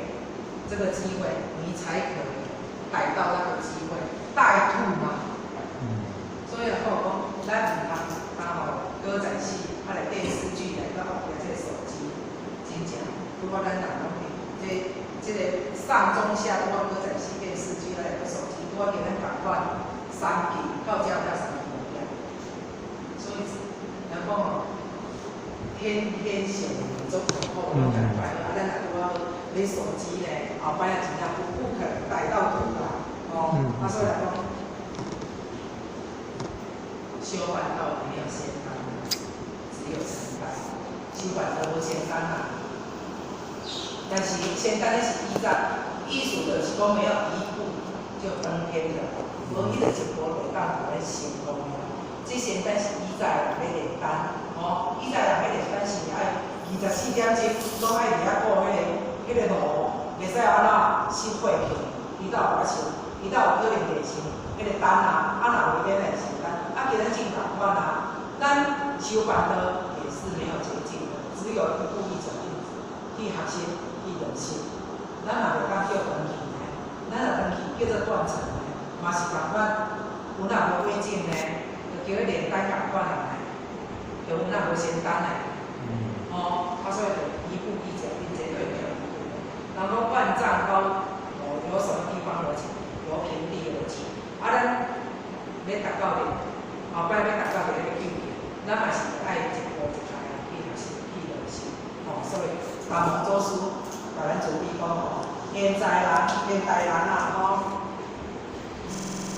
这个机会，你才可以逮到那个机会，带兔嘛。所以讲，咱唔通歌仔戏，来电视剧来到这个手机，真正，如果咱人拢这个上中下，如果歌仔戏、电视剧来个手机，如果给咱赶快3期，到家不要3期不要，所以。人讲天上做好，咱若拄你手机咧，后摆真正不可能逮到兔啦，所以来讲，修办道没有仙丹，只有承担。修办都无仙丹啦，但是仙丹是依照艺术的是讲没有一步就登天的，无伊就一步袂当互咱成功的。这仙丹是依在来炼丹，依在点钟拢爱伫遐顾迄个路，袂使安怎心血去，伊才有法想，伊才有可能地想，迄个等啊，若袂免的时间，今仔正共款啊，咱修烦恼也是没有捷径的，只有一步一脚印去学习去人生。咱若袂讲叫长期呢，咱若长期叫做断层呢，嘛是共款，有若无规整呢，就叫炼丹共款的呢，就有若无仙丹的。所以一步一脚印，绝对没有一步。然后万丈高，有什么地方而起？有平地而起。咱要达到的，后摆要达到的迄个境界，咱嘛是爱一步一脚去学习去练习。所以达摩祖师甲咱注意讲现代人啊，